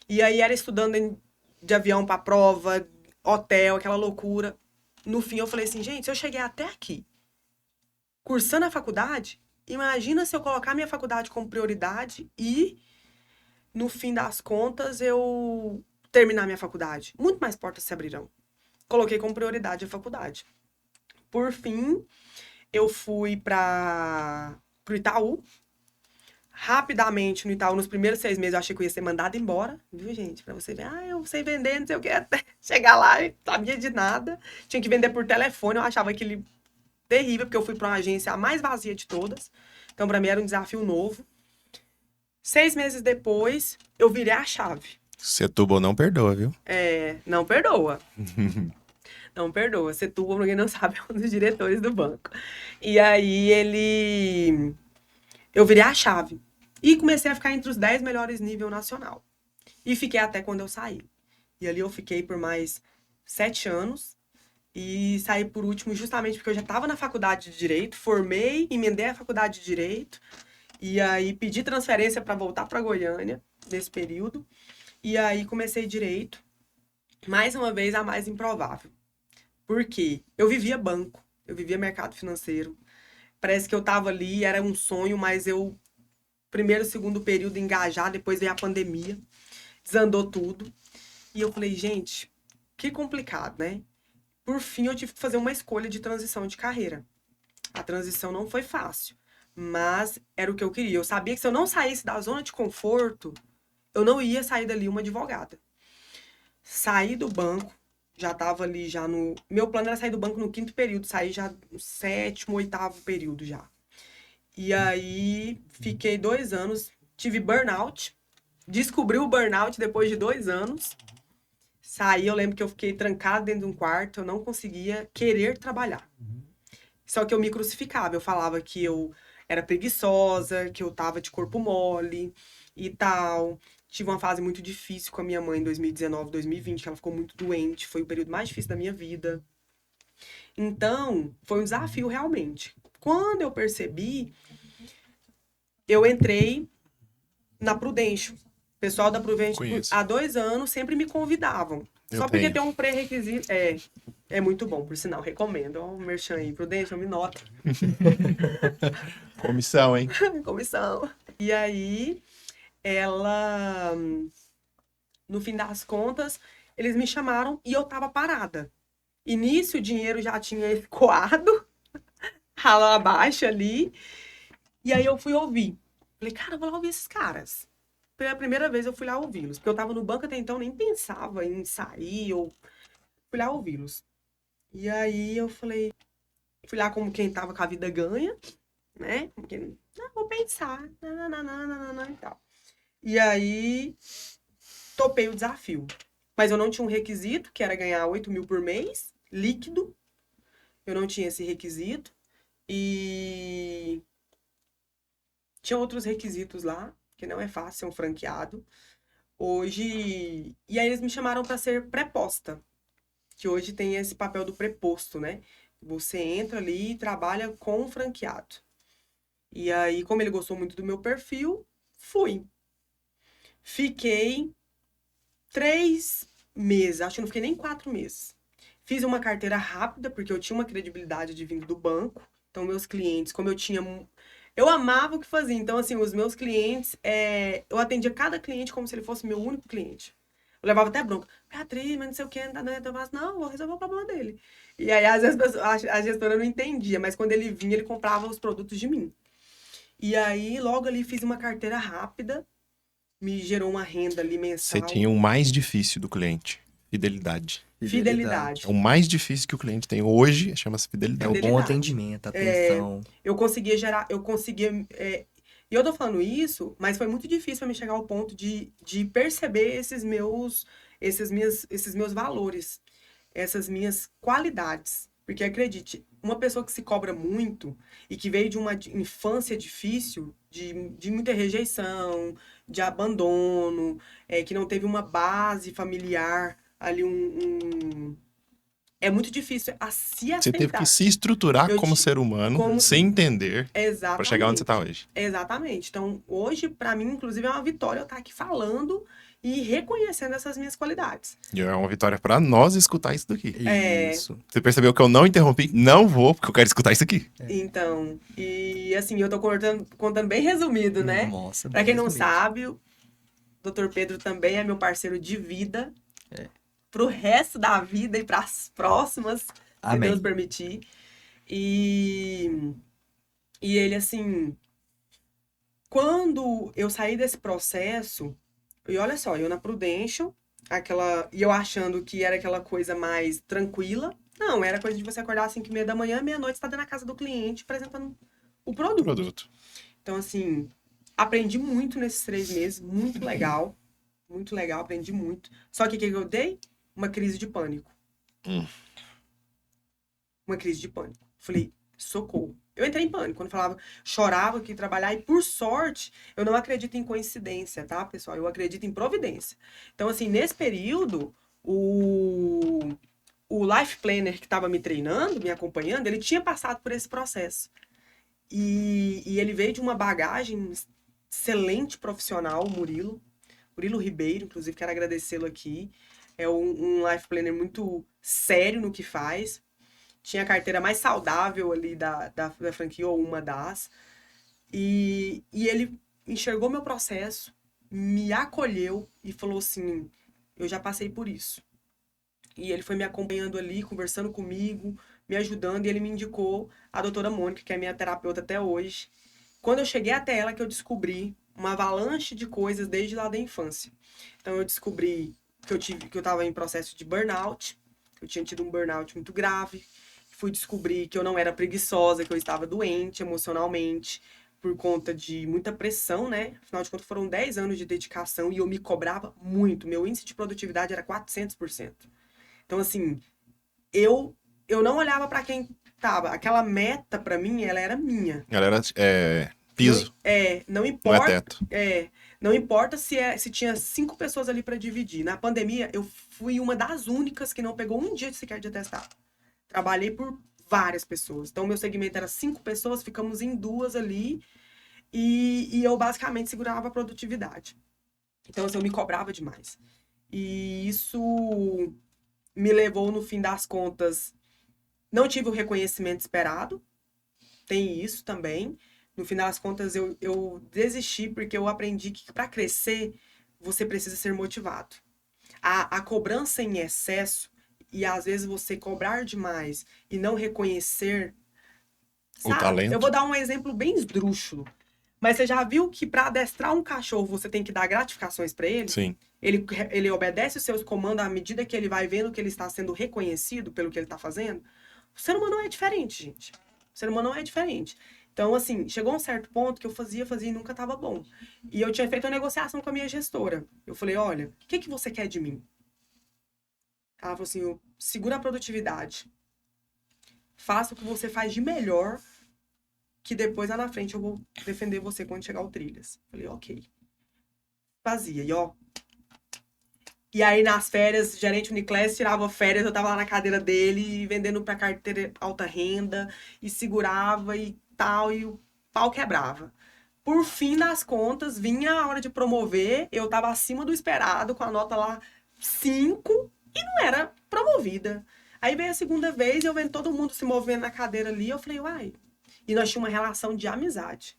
E aí era estudando de avião pra prova, hotel, aquela loucura. No fim, eu falei assim, gente, se eu cheguei até aqui, cursando a faculdade, imagina se eu colocar minha faculdade como prioridade e, no fim das contas, eu terminar minha faculdade. Muito mais portas se abrirão. Coloquei como prioridade a faculdade. Por fim, eu fui pro Itaú. Rapidamente, no Itaú, nos primeiros 6 meses, eu achei que eu ia ser mandada embora. Viu, gente? Pra você ver, eu sei vender, não sei o que. Até chegar lá, eu não sabia de nada. Tinha que vender por telefone, eu achava aquele terrível, porque eu fui pra uma agência a mais vazia de todas. Então, pra mim, era um desafio novo. 6 meses depois, eu virei a chave. Setúbal não perdoa, viu? Não perdoa. Não perdoa. Setúbal, pra quem não sabe, é um dos diretores do banco. E aí, eu virei a chave. E comecei a ficar entre os 10 melhores nível nacional. E fiquei até quando eu saí. E ali eu fiquei por mais 7 anos. E saí por último justamente porque eu já estava na faculdade de Direito. Formei, emendei a faculdade de Direito. E aí pedi transferência para voltar para Goiânia nesse período. E aí comecei Direito. Mais uma vez, a mais improvável. Por quê? Eu vivia banco. Eu vivia mercado financeiro. Parece que eu tava ali, era um sonho, mas eu... Primeiro, segundo período engajado, depois veio a pandemia. Desandou tudo. E eu falei, gente, que complicado, né? Por fim, eu tive que fazer uma escolha de transição de carreira. A transição não foi fácil, mas era o que eu queria. Eu sabia que se eu não saísse da zona de conforto, eu não ia sair dali uma advogada. Saí do banco, já estava ali já no... Meu plano era sair do banco no 5º período, saí já no 7º, 8º período já. E aí, fiquei 2 anos, tive burnout, descobri o burnout depois de 2 anos. Saí, eu lembro que eu fiquei trancada dentro de um quarto, eu não conseguia querer trabalhar. Só que eu me crucificava, eu falava que eu era preguiçosa, que eu tava de corpo mole e tal. Tive uma fase muito difícil com a minha mãe em 2019, 2020, que ela ficou muito doente, foi o período mais difícil da minha vida. Então, foi um desafio realmente. Quando eu percebi, eu entrei na Prudential. O pessoal da Prudential, Conheço. há 2 anos, sempre me convidavam. Só porque tem um pré-requisito. É muito bom, por sinal, recomendo. Ó, o merchan aí, Prudential, me nota. Comissão, hein? Comissão. E aí, no fim das contas, eles me chamaram e eu tava parada. E nisso o dinheiro já tinha escoado, ralo abaixo ali. E aí eu fui ouvir. Falei, cara, eu vou lá ouvir esses caras. Pela primeira vez eu fui lá ouvi-los. Porque eu tava no banco até então, nem pensava em sair ou... Fui lá ouvi-los. E aí eu falei... Fui lá como quem tava com a vida ganha, né? Como quem... vou pensar. Nananana, e tal. E aí... Topei o desafio. Mas eu não tinha um requisito, que era ganhar 8 mil por mês, líquido. Eu não tinha esse requisito. E Tinha outros requisitos lá, que não é fácil ser um franqueado. Hoje... E aí eles me chamaram para ser preposta, que hoje tem esse papel do preposto, né? Você entra ali e trabalha com o franqueado. E aí, como ele gostou muito do meu perfil, fui. Fiquei 3 meses, acho que não fiquei nem 4 meses. Fiz uma carteira rápida, porque eu tinha uma credibilidade de vindo do banco. Então, meus clientes, como eu tinha... Eu amava o que fazia. Então, assim, os meus clientes, eu atendia cada cliente como se ele fosse meu único cliente. Eu levava até bronca. Beatriz, mas não sei o que, não, eu faço, não, vou resolver o problema dele. E aí, às vezes, a gestora não entendia, mas quando ele vinha, ele comprava os produtos de mim. E aí, logo ali, fiz uma carteira rápida, me gerou uma renda ali Você mensal. tinha o mais difícil do cliente, fidelidade. Fidelidade. É o mais difícil que o cliente tem hoje, chama-se É fidelidade. o bom Fidelidade. atendimento, atenção. Eu conseguia gerar, e eu tô falando isso, mas foi muito difícil pra mim chegar ao ponto de perceber esses meus valores, essas minhas qualidades. Porque acredite, uma pessoa que se cobra muito e que veio de uma infância difícil, de muita rejeição, de abandono, que não teve uma base familiar ali, é muito difícil a se Você teve que aceitar. se estruturar Eu como ti- ser humano, como- se entender, pra Exatamente. chegar onde você tá hoje. Exatamente. Então, hoje, pra mim, inclusive, é uma vitória eu estar aqui falando e reconhecendo essas minhas qualidades. E é uma vitória pra nós escutar isso daqui. Isso. Você percebeu que eu não interrompi? Não vou, porque eu quero escutar isso aqui. Então, e assim, eu tô contando bem resumido, né? Nossa, Pra quem não mesmo. sabe, o Dr. Pedro também é meu parceiro de vida. Pro resto da vida e pras próximas, se Amém. Deus permitir. E ele, assim, quando eu saí desse processo, e olha só, eu na Prudential, e eu achando que era aquela coisa mais tranquila. Não, era coisa de você acordar às 5h30 da manhã, meia-noite, estar dentro da casa do cliente, apresentando o produto. Então, assim, aprendi muito nesses 3 meses, muito legal, aprendi muito. Só que o que eu dei? Uma crise de pânico. Uma crise de pânico. Falei, socorro. Eu entrei em pânico quando falava, chorava que ia trabalhar, e por sorte, eu não acredito em coincidência, tá, pessoal? Eu acredito em providência. Então, assim, nesse período, o Life Planner que estava me treinando, me acompanhando, ele tinha passado por esse processo. E ele veio de uma bagagem excelente profissional, o Murilo Ribeiro, inclusive quero agradecê-lo aqui. É um Life Planner muito sério no que faz. Tinha a carteira mais saudável ali da franquia, ou uma das. E ele enxergou meu processo, me acolheu e falou assim, eu já passei por isso. E ele foi me acompanhando ali, conversando comigo, me ajudando, e ele me indicou a doutora Mônica, que é minha terapeuta até hoje. Quando eu cheguei até ela, que eu descobri uma avalanche de coisas desde lá da infância. Então, eu descobri que eu estava em processo de burnout, eu tinha tido um burnout muito grave. Fui descobrir que eu não era preguiçosa, que eu estava doente emocionalmente, por conta de muita pressão, né? Afinal de contas, foram 10 anos de dedicação e eu me cobrava muito. Meu índice de produtividade era 400%. Então, assim, eu não olhava para quem tava. Aquela meta, para mim, ela era minha. Ela era piso. Não importa. Não é teto. Não importa se tinha 5 pessoas ali para dividir. Na pandemia, eu fui uma das únicas que não pegou um dia sequer de atestado. Trabalhei por várias pessoas. Então, meu segmento era 5 pessoas, ficamos em 2 ali. E eu, basicamente, segurava a produtividade. Então, assim, eu me cobrava demais. E isso me levou, no fim das contas, não tive o reconhecimento esperado. Tem isso também. No fim das contas, eu desisti, porque eu aprendi que para crescer, você precisa ser motivado. A cobrança em excesso, e às vezes você cobrar demais e não reconhecer, O talento. Eu vou dar um exemplo bem esdrúxulo. Mas você já viu que para adestrar um cachorro, você tem que dar gratificações para ele? Sim. Ele obedece os seus comandos à medida que ele vai vendo que ele está sendo reconhecido pelo que ele está fazendo? O ser humano não é diferente, gente. O ser humano não é diferente. Então, assim, chegou um certo ponto que eu fazia e nunca estava bom. E eu tinha feito uma negociação com a minha gestora. Eu falei, olha, o que você quer de mim? Ela falou assim, segura a produtividade. Faça o que você faz de melhor que depois lá na frente eu vou defender você quando chegar o Trilhas. Falei, ok. Fazia, e ó. E aí, nas férias, gerente Uniclass tirava férias, eu tava lá na cadeira dele, vendendo pra carteira alta renda, e segurava e tal, e o pau quebrava. Por fim das contas, vinha a hora de promover, eu tava acima do esperado, com a nota lá 5, e não era promovida. Aí veio a segunda vez, eu vendo todo mundo se movendo na cadeira ali, eu falei, uai. E nós tínhamos uma relação de amizade.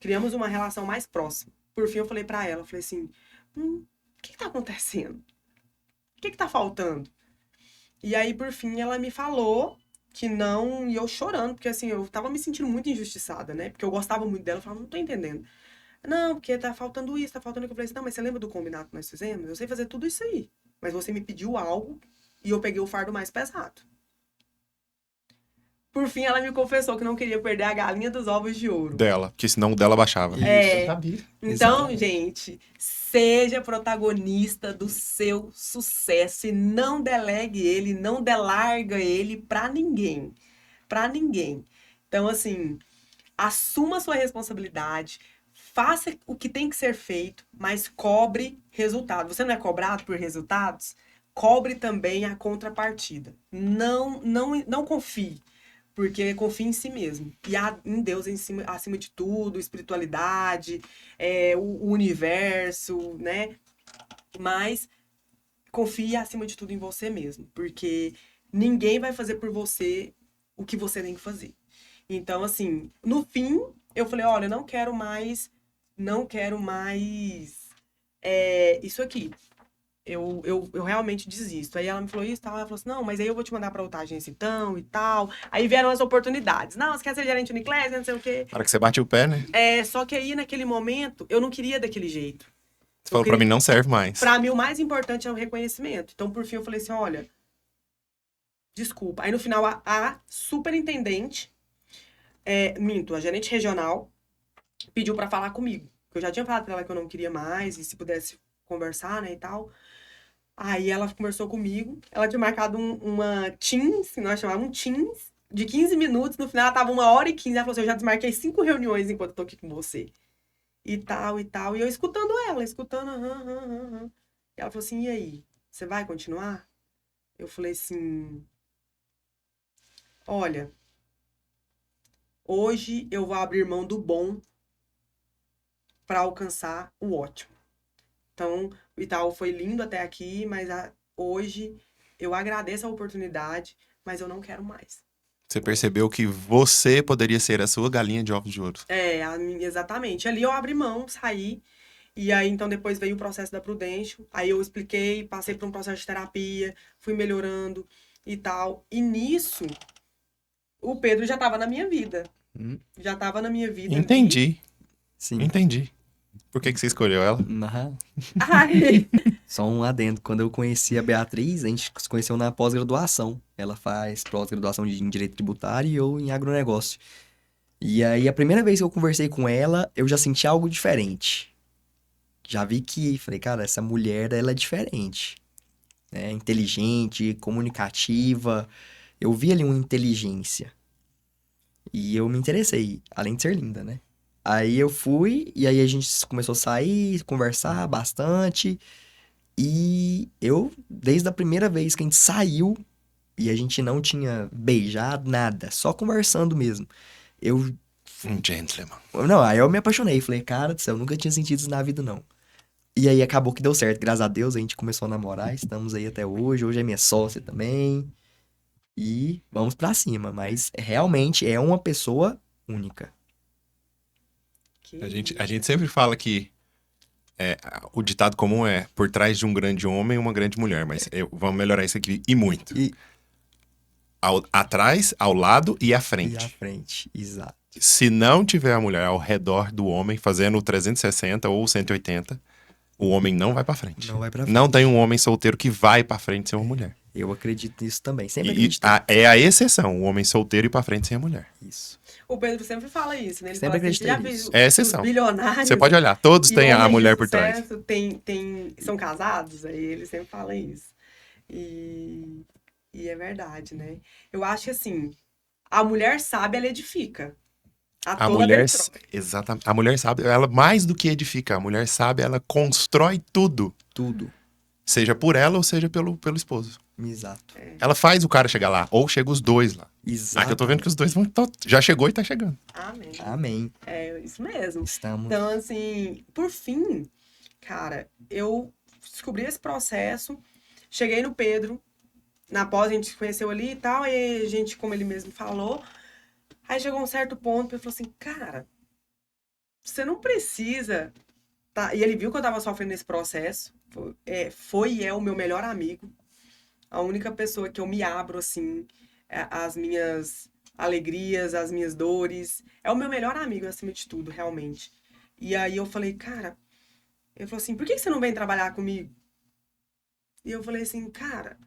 Criamos uma relação mais próxima. Por fim, eu falei pra ela, eu falei assim, o que tá acontecendo? O que tá faltando? E aí, por fim, ela me falou que não, e eu chorando, porque assim, eu tava me sentindo muito injustiçada, né? Porque eu gostava muito dela, eu falava, não tô entendendo. Não, porque tá faltando isso, tá faltando aquilo. Eu falei assim, não, mas você lembra do combinado que nós fizemos? Eu sei fazer tudo isso aí. Mas você me pediu algo e eu peguei o fardo mais pesado. Por fim, ela me confessou que não queria perder a galinha dos ovos de ouro. Dela, porque senão o dela baixava. É. Eu sabia. Então, Exatamente. gente, seja protagonista do seu sucesso e não delegue ele, não delarga ele pra ninguém. Pra ninguém. Então, assim, assuma a sua responsabilidade, faça o que tem que ser feito, mas cobre resultado. Você não é cobrado por resultados? Cobre também a contrapartida. Não confie. Porque confia em si mesmo. E em Deus acima de tudo, espiritualidade, o universo, né? Mas confie acima de tudo em você mesmo. Porque ninguém vai fazer por você o que você tem que fazer. Então, assim, no fim, eu falei, olha, eu não quero mais isso aqui. Eu realmente desisto. Aí ela me falou isso e tal. Ela falou assim, não, mas aí eu vou te mandar pra outra agência então e tal. Aí vieram as oportunidades. Não, você quer ser gerente Uniclass, não sei o quê. Na hora que você bate o pé, né? Só que aí, naquele momento, eu não queria daquele jeito. Você falou pra mim, não serve mais. Pra mim, o mais importante é o reconhecimento. Então, por fim, eu falei assim, olha, desculpa. Aí, no final, a superintendente, a gerente regional, pediu pra falar comigo. Eu já tinha falado pra ela que eu não queria mais, e se pudesse conversar, né, e tal. Aí ela conversou comigo, ela tinha marcado uma Teams, que nós chamávamos um Teams, de 15 minutos, no final ela tava 1h15, ela falou assim, eu já desmarquei 5 reuniões enquanto eu tô aqui com você. E tal, e eu escutando ela, aham. E ela falou assim, e aí, você vai continuar? Eu falei assim, olha, hoje eu vou abrir mão do bom pra alcançar o ótimo. Então, o Itaú foi lindo até aqui, mas hoje eu agradeço a oportunidade, mas eu não quero mais. Você percebeu que você poderia ser a sua galinha de ovos de ouro. Exatamente. Ali eu abri mão, saí, e aí então depois veio o processo da Prudential, aí eu expliquei, passei por um processo de terapia, fui melhorando e tal. E nisso, o Pedro já estava na minha vida. Já estava na minha vida. Entendi. Sim. Entendi. Por que você escolheu ela? Ai. Só um adendo. Quando eu conheci a Beatriz, a gente se conheceu na pós-graduação. Ela faz pós-graduação em Direito Tributário e eu em Agronegócio. E aí, a primeira vez que eu conversei com ela, eu já senti algo diferente. Já vi que, falei, cara, essa mulher, ela é diferente. É inteligente, comunicativa. Eu vi ali uma inteligência. E eu me interessei, além de ser linda, né? Aí eu fui, e aí a gente começou a sair, conversar bastante. E eu, desde a primeira vez que a gente saiu, e a gente não tinha beijado, nada, só conversando mesmo. Um gentleman. Não, aí eu me apaixonei. Falei, cara do céu, eu nunca tinha sentido isso na vida, não. E aí acabou que deu certo, graças a Deus, a gente começou a namorar, estamos aí até hoje. Hoje é minha sócia também. E vamos pra cima, mas realmente é uma pessoa única. A gente sempre fala que o ditado comum é por trás de um grande homem, uma grande mulher. Mas vamos melhorar isso aqui e muito. E Atrás, ao lado e à à frente. frente, exato. Se não tiver a mulher ao redor do homem, fazendo o 360 ou 180, o homem não vai pra frente. Não vai pra frente. Não tem um homem solteiro que vai pra frente sem uma mulher. Eu acredito nisso também, sempre E acreditei. é a exceção, o homem solteiro ir pra frente sem a mulher. Isso. O Pedro sempre fala isso, né? Ele Sempre fala assim, acreditei já nisso. viu É exceção. os bilionários Você pode olhar, todos e têm a homens de mulher por trás. sucesso são casados? Aí ele sempre fala isso. E é verdade, né? Eu acho que assim, a mulher sábia, ela edifica. A A toda mulher, destrói. exatamente, a mulher sabe, ela mais do que edifica, a mulher sabe, ela constrói tudo, Tudo. seja por ela ou seja pelo esposo. Exato. Ela faz o cara chegar lá, ou chega os dois lá. Exato. Aqui eu tô vendo que os dois já chegou e tá chegando. Amém. Amém. É isso mesmo. Estamos. Então, assim, por fim, cara, eu descobri esse processo, cheguei no Pedro, na pós a gente se conheceu ali e tal, e a gente, como ele mesmo falou, aí chegou um certo ponto, ele falou assim, cara, você não precisa, tá? E ele viu que eu tava sofrendo nesse processo, foi e é o meu melhor amigo, a única pessoa que eu me abro, assim, as minhas alegrias, as minhas dores, é o meu melhor amigo, acima de tudo, realmente. E aí eu falei, cara, ele falou assim, por que você não vem trabalhar comigo? E eu falei assim, cara,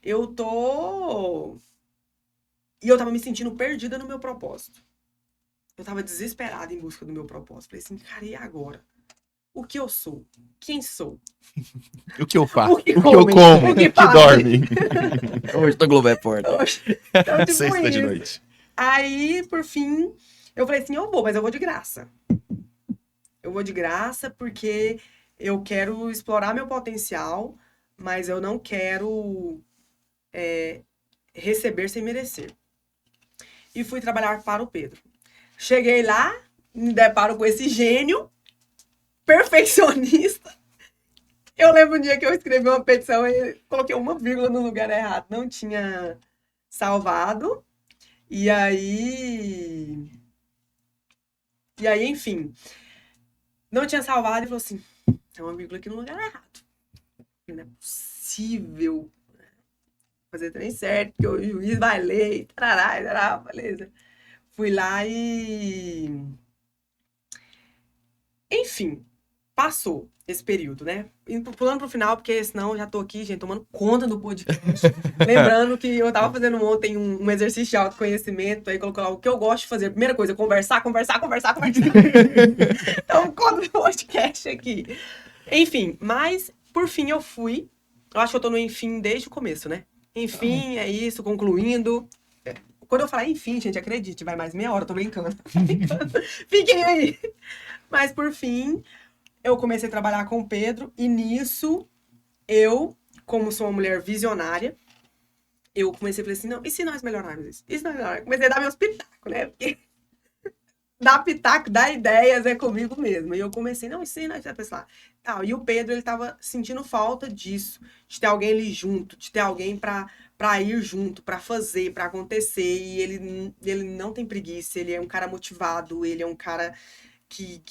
eu tô... E eu tava me sentindo perdida no meu propósito. Eu tava desesperada em busca do meu propósito. Falei assim, cara, e agora? O que eu sou? Quem sou? O que eu faço? O que eu come? como? O que que faz? dorme? Hoje do Globo é porta. Então, tipo Sexta de isso. noite. Aí, por fim, eu falei assim, eu vou, mas eu vou de graça. Eu vou de graça porque eu quero explorar meu potencial, mas eu não quero receber sem merecer. E fui trabalhar para o Pedro. Cheguei lá, me deparo com esse gênio perfeccionista. Eu lembro um dia que eu escrevi uma petição e coloquei uma vírgula no lugar errado. Não tinha salvado. E aí, enfim, não tinha salvado e falou assim: tem uma vírgula aqui no lugar errado. Não é possível fazer trem certo, porque o juiz vai ler, e tarará, beleza. Fui lá e. Enfim, passou esse período, né? Pulando pro final, porque senão eu já tô aqui, gente, tomando conta do podcast. Lembrando que eu tava fazendo ontem um exercício de autoconhecimento, aí colocou lá o que eu gosto de fazer. Primeira coisa, conversar. Então, conta do podcast aqui. Enfim, mas por fim eu fui. Eu acho que eu tô no enfim desde o começo, né? Enfim, é isso, concluindo. Quando eu falar enfim, gente, acredite, vai mais meia hora, eu tô brincando. Fiquem aí. Mas por fim, eu comecei a trabalhar com o Pedro e nisso eu, como sou uma mulher visionária, eu comecei a falar assim, não, e se nós melhorarmos isso? E se nós melhorarmos? Comecei a dar meus pitacos, né? Porque dar pitaco, dar ideias é comigo mesmo. E eu comecei, não, e se nós pensar? Tal. E o Pedro, ele tava sentindo falta disso, de ter alguém ali junto, de ter alguém pra ir junto, pra fazer, pra acontecer. E ele não tem preguiça, ele é um cara motivado, ele é um cara que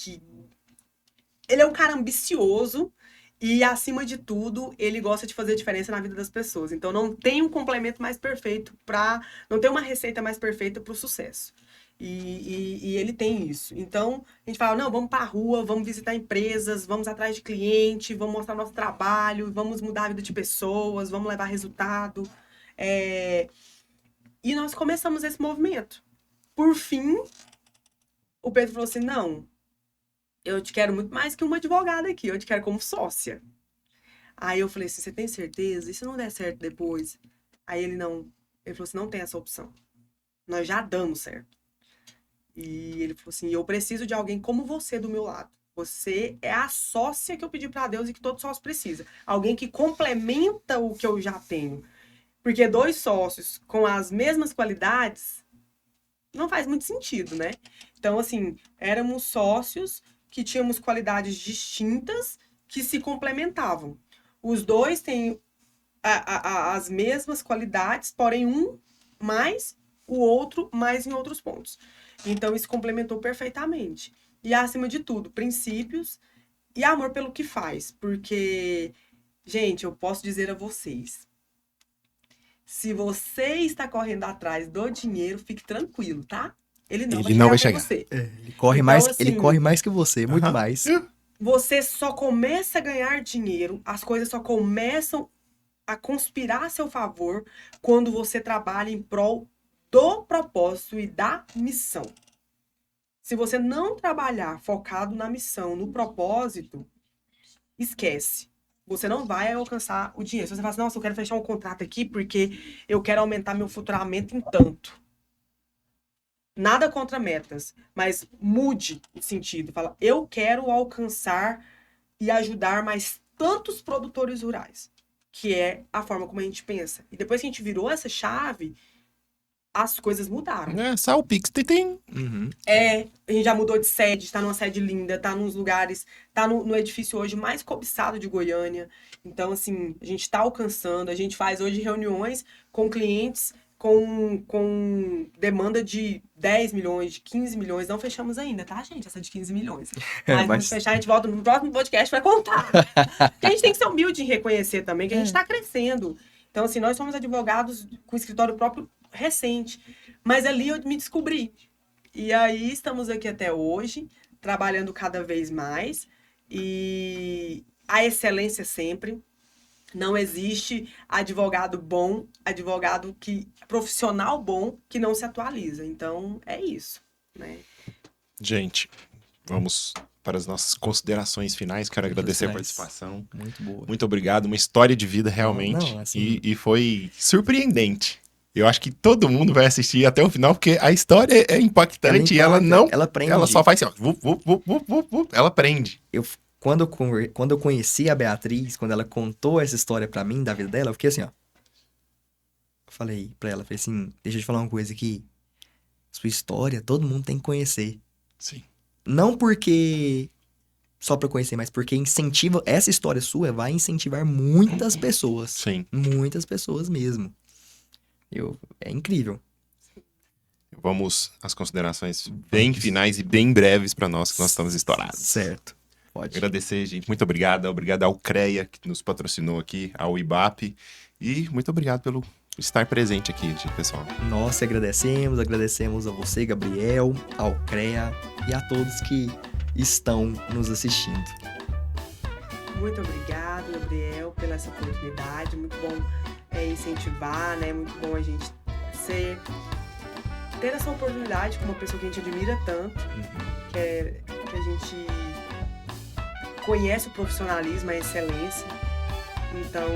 ele é um cara ambicioso e, acima de tudo, ele gosta de fazer diferença na vida das pessoas. Então, não tem um complemento mais perfeito não tem uma receita mais perfeita para o sucesso. E ele tem isso. Então, a gente fala, não, vamos para a rua, vamos visitar empresas, vamos atrás de cliente, vamos mostrar nosso trabalho, vamos mudar a vida de pessoas, vamos levar resultado. E nós começamos esse movimento. Por fim, o Pedro falou assim, não, eu te quero muito mais que uma advogada aqui, eu te quero como sócia. Aí eu falei assim, você tem certeza? E se não der certo depois? Aí ele falou assim, não tem essa opção. Nós já damos certo. E ele falou assim, eu preciso de alguém como você do meu lado. Você é a sócia que eu pedi para Deus e que todo sócio precisa. Alguém que complementa o que eu já tenho. Porque 2 sócios com as mesmas qualidades não faz muito sentido, né? Então, assim, éramos sócios que tínhamos qualidades distintas que se complementavam. Os 2 têm as mesmas qualidades, porém um mais, o outro mais em outros pontos. Então, isso complementou perfeitamente. E, acima de tudo, princípios e amor pelo que faz. Porque, gente, eu posso dizer a vocês, se você está correndo atrás do dinheiro, fique tranquilo, tá? Ele não vai chegar até você. Ele corre, Então, ele assim, corre mais que você, muito mais. Você só começa a ganhar dinheiro, as coisas só começam a conspirar a seu favor quando você trabalha em prol do propósito e da missão. Se você não trabalhar focado na missão, no propósito, esquece. Você não vai alcançar o dinheiro. Se você fala assim, nossa, eu quero fechar um contrato aqui porque eu quero aumentar meu faturamento em tanto. nada contra metas, mas mude o sentido. Fala, eu quero alcançar e ajudar mais tantos produtores rurais, que é a forma como a gente pensa. E depois que a gente virou essa chave, as coisas mudaram. Só o Pix tem. Uhum. A gente já mudou de sede, tá numa sede linda, tá nos lugares, tá no edifício hoje mais cobiçado de Goiânia. Então, assim, a gente tá alcançando, a gente faz hoje reuniões com clientes com demanda de 10 milhões, de 15 milhões. Não fechamos ainda, tá, gente? Essa de 15 milhões. Mas vamos fechar, a gente volta no próximo podcast pra contar. Porque a gente tem que ser humilde em reconhecer também que a gente tá crescendo. Então, assim, nós somos advogados com escritório próprio recente. Mas ali eu me descobri. E aí estamos aqui até hoje, trabalhando cada vez mais. E a excelência sempre. Não existe advogado bom, profissional bom que não se atualiza. Então, é isso, né? Gente, vamos para as nossas considerações finais. Quero agradecer a participação. Muito boa. Muito obrigado. Uma história de vida, realmente. Não, assim... e foi surpreendente. Eu acho que todo mundo vai assistir até o final, porque a história é impactante e ela não... Ela prende. Ela só faz assim, ó. Ela prende. Quando eu conheci a Beatriz, quando ela contou essa história pra mim, da vida dela, eu fiquei assim, ó. Eu falei pra ela, falei assim, deixa eu te falar uma coisa aqui. Sua história, todo mundo tem que conhecer. Sim. Não porque... Só pra conhecer, mas porque incentiva... Essa história sua vai incentivar muitas pessoas. Sim. Muitas pessoas mesmo. É incrível. Vamos às considerações bem finais e bem breves pra nós, que nós estamos estourados. Certo. Pode. Agradecer, gente. Muito obrigado. Obrigado ao CREA, que nos patrocinou aqui, ao IBAP. E muito obrigado pelo estar presente aqui, pessoal. Nós agradecemos a você, Gabriel, ao CREA e a todos que estão nos assistindo. Muito obrigado, Gabriel, pela essa oportunidade. Muito bom incentivar, né? Muito bom a gente ter essa oportunidade com uma pessoa que a gente admira tanto, que a gente conhece o profissionalismo, a excelência. Então,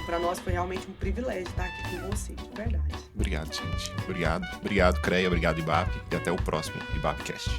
para nós foi realmente um privilégio estar aqui com você, de verdade. Obrigado, gente. Obrigado, CREA, obrigado, IBAP. E até o próximo IBAPcast.